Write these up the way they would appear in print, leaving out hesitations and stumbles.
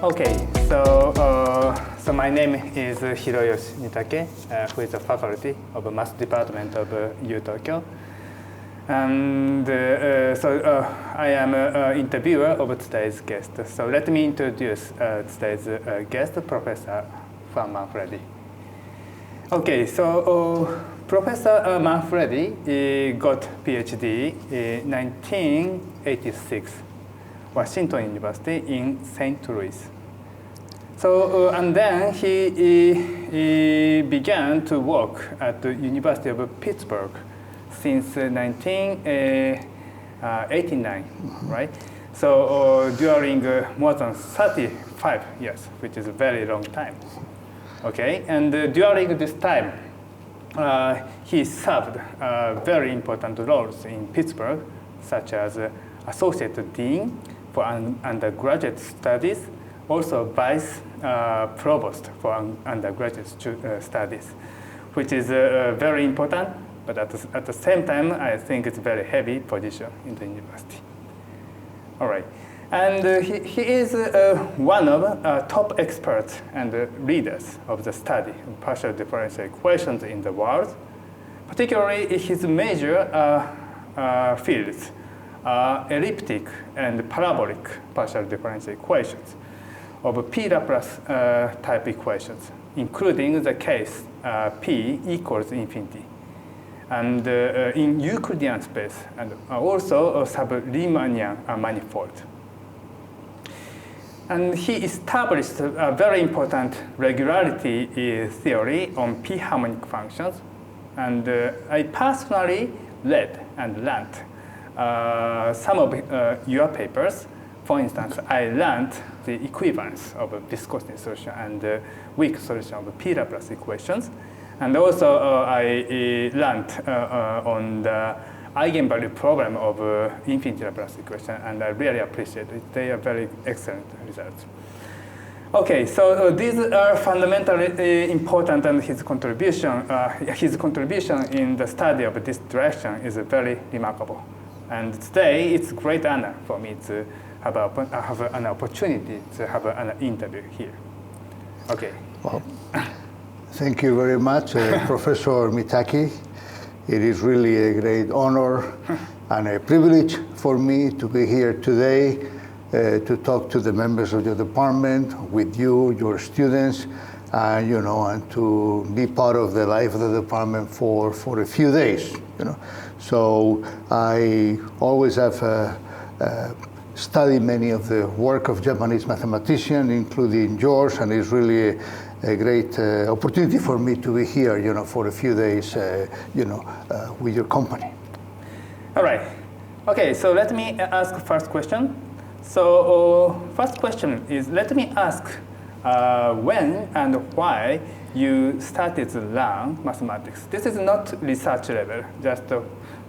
Okay, so my name is Hiroyoshi MITAKE, who is a faculty of the Math Department of U Tokyo. And I am an interviewer of today's guest. So let me introduce today's guest, Professor Juan Manfredi. Okay, so Professor Manfredi got PhD in 1986, Washington University in St. Louis. So, and then he began to work at the University of Pittsburgh since 1989, right? So during more than 35 years, which is a very long time. Okay, and during this time, he served very important roles in Pittsburgh, such as Associate Dean for undergraduate studies, also Vice Provost for undergraduate studies, which is very important, but at the same time, I think it's a very heavy position in the university. All right, and he is one of top experts and leaders of the study of partial differential equations in the world, particularly his major fields are elliptic and parabolic partial differential equations of p-Laplace type equations, including the case p equals infinity, and in Euclidean space, and also a sub-Riemannian manifold. And he established a very important regularity theory on p-harmonic functions, and I personally read and learned some of your papers. For instance, I learned the equivalence of a viscosity solution and weak solution of p-Laplace equations. And also I learned on the eigenvalue problem of infinity Laplace equation, and I really appreciate it. They are very excellent results. Okay, so these are fundamentally important, and his contribution in the study of this direction is very remarkable. And today, it's a great honor for me to have an opportunity to have an interview here. Okay. Well, thank you very much, Professor MITAKE. It is really a great honor and a privilege for me to be here today to talk to the members of your department, with you, your students, and to be part of the life of the department for a few days. So I always have studied many of the work of Japanese mathematicians, including yours, and it's really a great opportunity for me to be here, for a few days, with your company. All right. Okay, so let me ask first question. So first question is, let me ask when and why you started to learn mathematics. This is not research level, just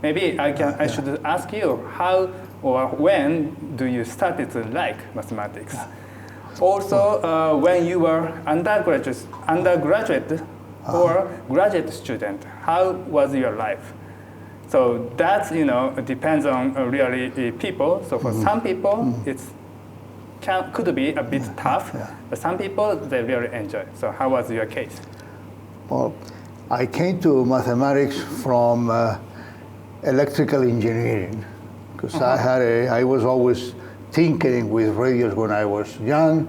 maybe I should ask you how or when do you started to like mathematics? Also, when you were undergraduate or graduate student, how was your life? So that depends on really people. So for some people, could be a bit tough, but some people they really enjoy. So how was your case? Well, I came to mathematics from electrical engineering, because I was always tinkering with radios when I was young,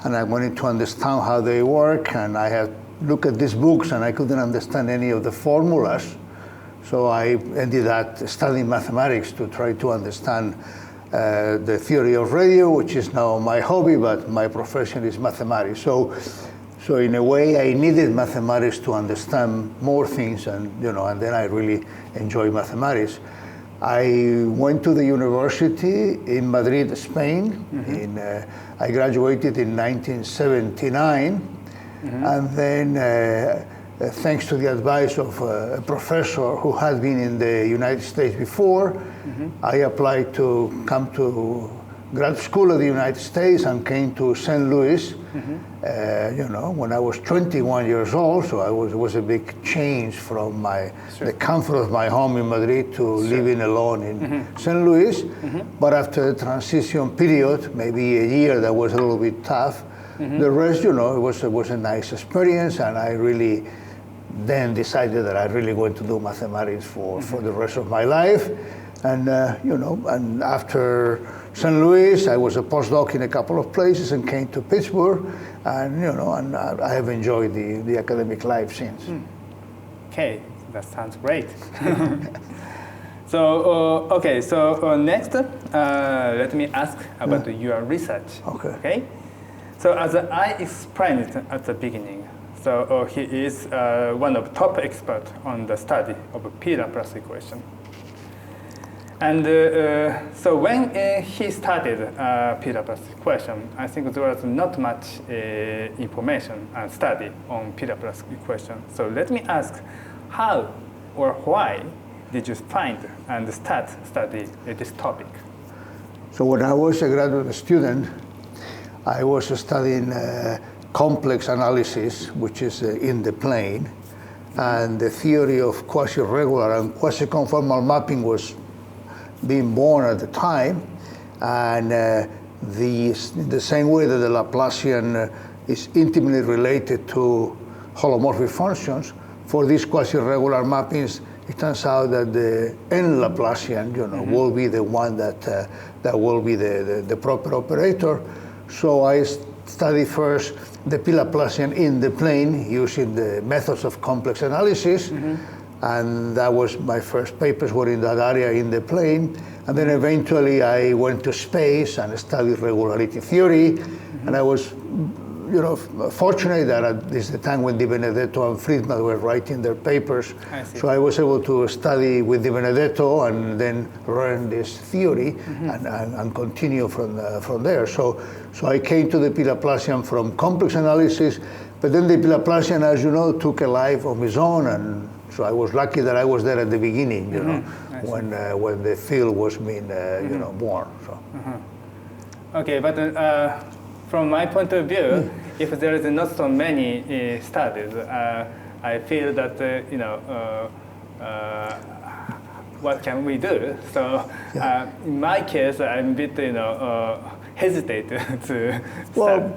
and I wanted to understand how they work, and I had looked at these books and I couldn't understand any of the formulas. So I ended up studying mathematics to try to understand the theory of radio, which is now my hobby, but my profession is mathematics. So in a way, I needed mathematics to understand more things, and and then I really enjoy mathematics. I went to the university in Madrid, Spain. I graduated in 1979, and then thanks to the advice of a professor who had been in the United States before, I applied to come to grad school of the United States and came to St. Louis, when I was 21 years old. So it was a big change from the comfort of my home in Madrid to living alone in St. Louis. But after the transition period, maybe a year that was a little bit tough, the rest, it was a nice experience, and I really then decided that I really wanted to do mathematics for the rest of my life. And and after St. Louis, I was a postdoc in a couple of places and came to Pittsburgh, and and I have enjoyed the academic life since. Okay, that sounds great. So next, let me ask about your research. Okay. So as I explained at the beginning, so he is one of the top experts on the study of p-Laplace equation. And so when he started p-Laplace equation, I think there was not much information and study on p-Laplace equation. So let me ask, how or why did you find and start study this topic? So when I was a graduate student, I was studying complex analysis, which is in the plane, and the theory of quasi-regular and quasi-conformal mapping was being born at the time, and the same way that the Laplacian is intimately related to holomorphic functions, for these quasi-regular mappings, it turns out that the n Laplacian, will be the one that will be the proper operator. So I studied first the p-Laplacian in the plane using the methods of complex analysis. And that was my first papers were in that area in the plane. And then eventually I went to space and studied regularity theory. And I was, fortunate that at this the time when Di Benedetto and Friedman were writing their papers. So I was able to study with Di Benedetto and then learn this theory and continue from there. So I came to the p-Laplacian from complex analysis, but then the p-Laplacian, as you know, took a life of its own, and so I was lucky that I was there at the beginning, when the field was being, born. So. Okay, but from my point of view, if there is not so many studies, I feel that what can we do? So in my case, I'm a bit hesitate to. Well,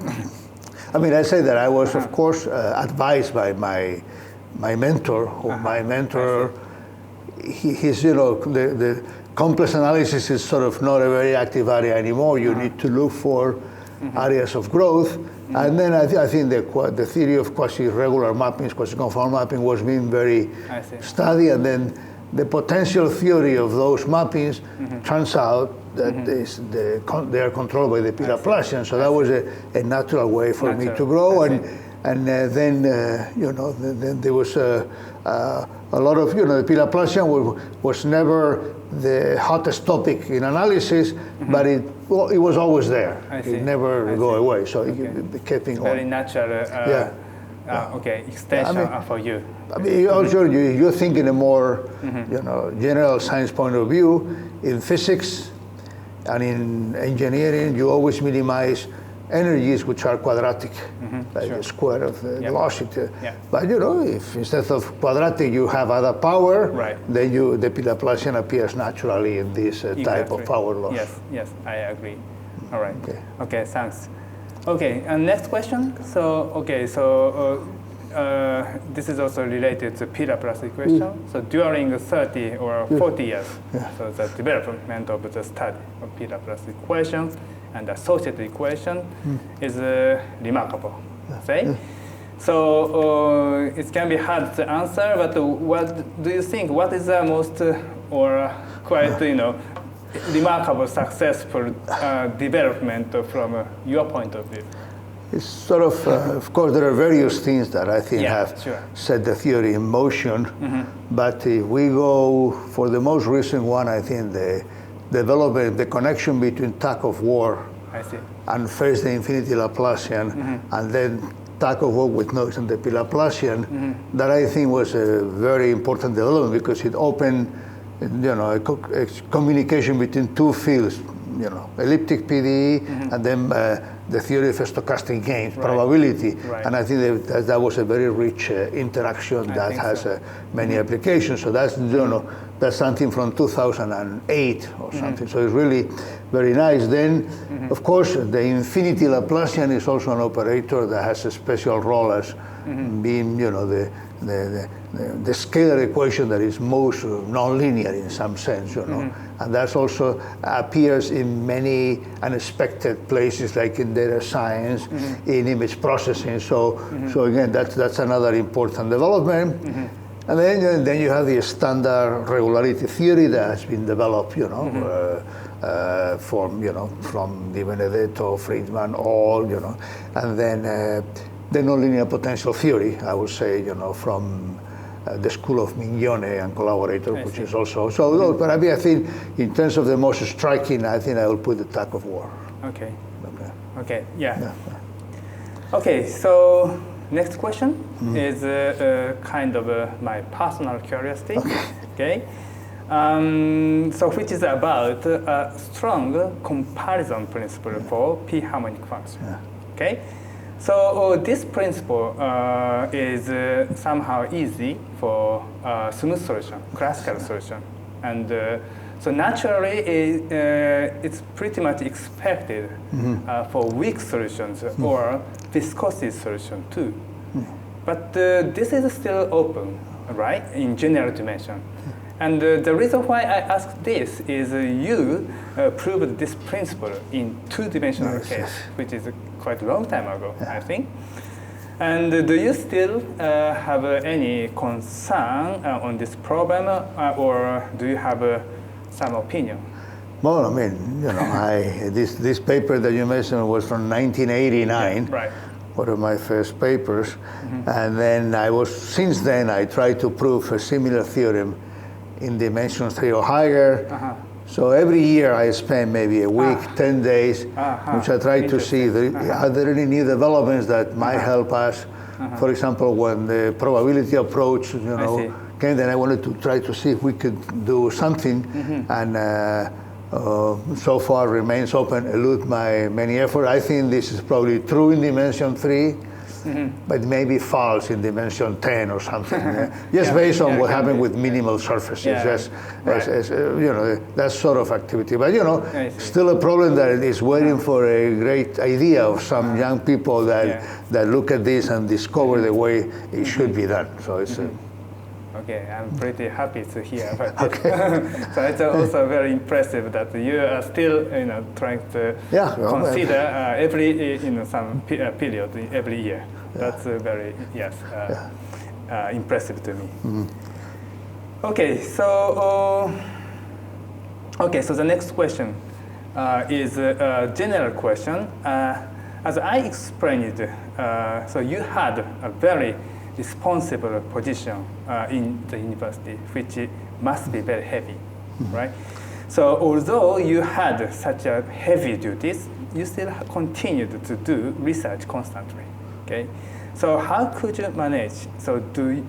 I mean, I say that I was, of course, advised by my mentor. My mentor, he's the complex analysis is sort of not a very active area anymore. You need to look for areas of growth. And then I think the theory of quasi-regular mappings, quasi-conformal mapping was being very studied. And then the potential theory of those mappings turns out that they are controlled by the p-Laplacian. So that was a natural way for me to grow. And then there was a lot of, the p-Laplacian was never the hottest topic in analysis, but it was always there. It never go away, so it kept on. Very natural extension for you. I mean, also you think in a more, general science point of view. In physics and in engineering, you always minimize energies which are quadratic, like the square of the velocity. But if instead of quadratic you have other power, then the p-Laplacian appears naturally in this type of power laws. Yes, I agree. All right. Okay, thanks. Okay, and next question. So this is also related to p-Laplace equation. So during 30 or 40 years, so the development of the study of p-Laplace equation and the associated equation is remarkable. So it can be hard to answer, but what do you think? What is the most or quite remarkable, successful development from your point of view? It's sort of course, there are various things that I think have set the theory in motion. But if we go for the most recent one, I think the development, the connection between tug of war and first the infinity Laplacian, and then tug of war with noise and the p-Laplacian, that I think was a very important development because it opened, a communication between two fields, elliptic PDE, and then the theory of stochastic gains, probability. And I think that was a very rich interaction that has many applications. So that's, that's something from 2008 or something. So it's really very nice. Then, of course, the infinity Laplacian is also an operator that has a special role as being, the scalar equation that is most nonlinear in some sense, and that also appears in many unexpected places, like in data science, in image processing. So again, that's another important development. And then you have the standard regularity theory that has been developed, from Di Benedetto, Friedman, all, and then the nonlinear potential theory, I would say, from the school of Mignone and collaborator, which is also so. But I think in terms of the most striking, I think I will put the tug of war. Okay. Yeah. Okay. So next question is kind of my personal curiosity. Okay. So which is about a strong comparison principle for p-harmonic function. Okay. So this principle is somehow easy for smooth solution, classical solution, and so naturally it's pretty much expected for weak solutions or viscosity solution too. But this is still open, right, in general dimension. And the reason why I asked this is you proved this principle in two-dimensional case, which is quite a long time ago, I think. And do you still have any concern on this problem, or do you have some opinion? Well, I mean, this paper that you mentioned was from 1989. Right. One of my first papers, and then since then I tried to prove a similar theorem in dimension 3 or higher. So every year I spend maybe a week, 10 days, which I try to see, are there any new developments that might help us? For example, when the probability approach, came, then I wanted to try to see if we could do something, and so far remains open, elude my many efforts. I think this is probably true in dimension 3, but maybe false in dimension 10 or something. Just based on what happened with minimal surfaces, that sort of activity. But still a problem that is waiting for a great idea of some young people that look at this and discover the way it should be done. So it's. Okay, I'm pretty happy to hear about this. So it's also very impressive that you are still, trying to consider every, some period every year. That's very, impressive to me. Okay, so so the next question is a general question. As I explained it, so you had a very responsible position in the university, which must be very heavy, right? So although you had such a heavy duties, you still continued to do research constantly, okay? So how could you manage? So do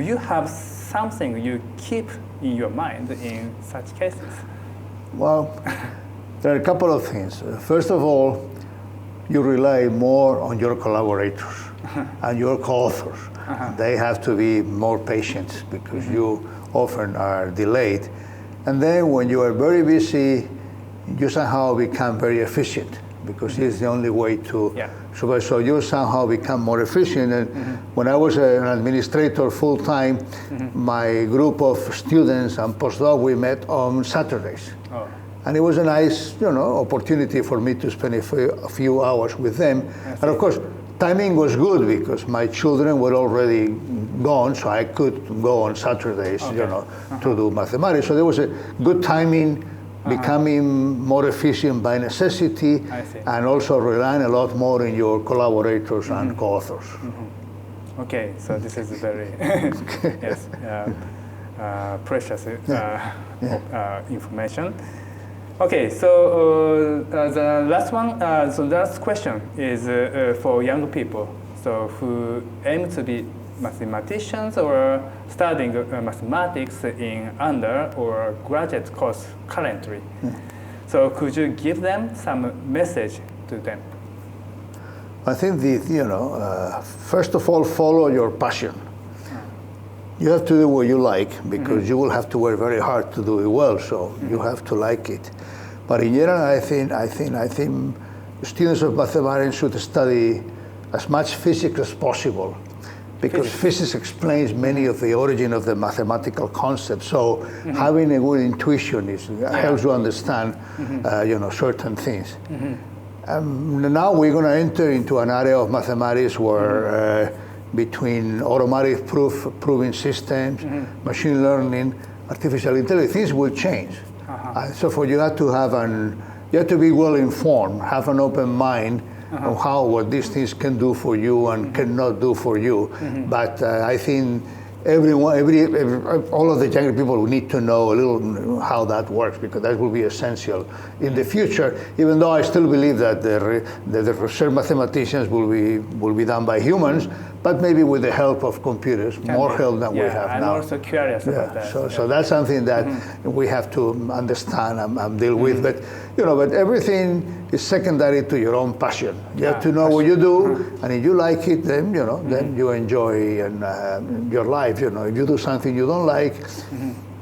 you have something you keep in your mind in such cases? Well, there are a couple of things. First of all, you rely more on your collaborators and your co-authors. They have to be more patient because you often are delayed. And then when you are very busy, you somehow become very efficient because it's the only way to survive. So you somehow become more efficient. And when I was an administrator full-time, my group of students and postdocs, we met on Saturdays. And it was a nice, opportunity for me to spend a few hours with them. And of course, timing was good because my children were already gone, so I could go on Saturdays, to do mathematics. So there was a good timing, becoming more efficient by necessity, and also relying a lot more on your collaborators and co-authors. Okay, so this is very precious information. Okay, so the last one, so the last question is for young people, so who aim to be mathematicians or studying mathematics in under or graduate course currently. So could you give them some message to them? I think first of all, follow your passion. You have to do what you like, because you will have to work very hard to do it well. So you have to like it. But in general, I think students of mathematics should study as much physics as possible, because physics explains many of the origin of the mathematical concepts. So having a good intuition helps you understand, certain things. Now we're going to enter into an area of mathematics where between automatic proving systems, machine learning, artificial intelligence, things will change. So for you have to be well informed, have an open mind on what these things can do for you and cannot do for you. But I think all of the younger people need to know a little how that works, because that will be essential in the future. Even though I still believe that the research mathematicians will be done by humans, but maybe with the help of computers, more help than we have now. I'm also curious about that. So that's something that we have to understand and deal with. But but everything is secondary to your own passion. You have to know what you do, and if you like it, then then you enjoy your life. If you do something you don't like,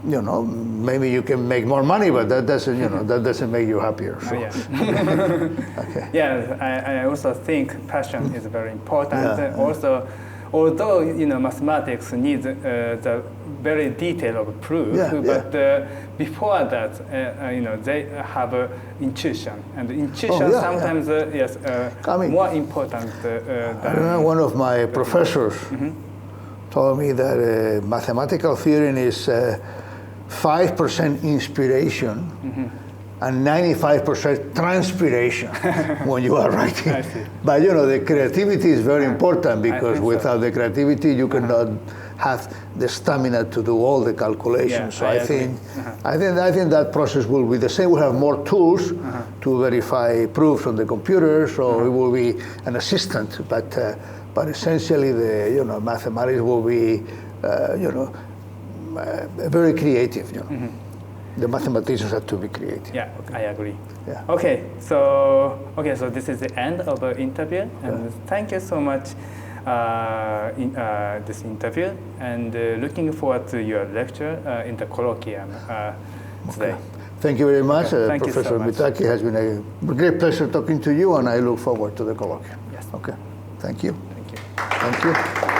maybe you can make more money, but that doesn't that doesn't make you happier. So. Okay. Yeah, I also think passion is very important. Also, although mathematics needs the very detailed proof, but before that, they have intuition, and intuition sometimes more important than. One of my professors told me that mathematical theory is 5% inspiration and 95% transpiration when you are writing. But the creativity is very important, because without the creativity you cannot have the stamina to do all the calculations. So I think that process will be the same. We'll have more tools to verify proofs on the computer, so it will be an assistant. But essentially, the mathematics will be very creative. The mathematicians have to be creative. Yeah, I agree. Yeah. Okay, so this is the end of the interview, and thank you so much in this interview, and looking forward to your lecture in the colloquium today. Thank you very much, Professor so much. MITAKE. It has been a great pleasure talking to you, and I look forward to the colloquium. Yes. Okay. Thank you. Thank you. Thank you.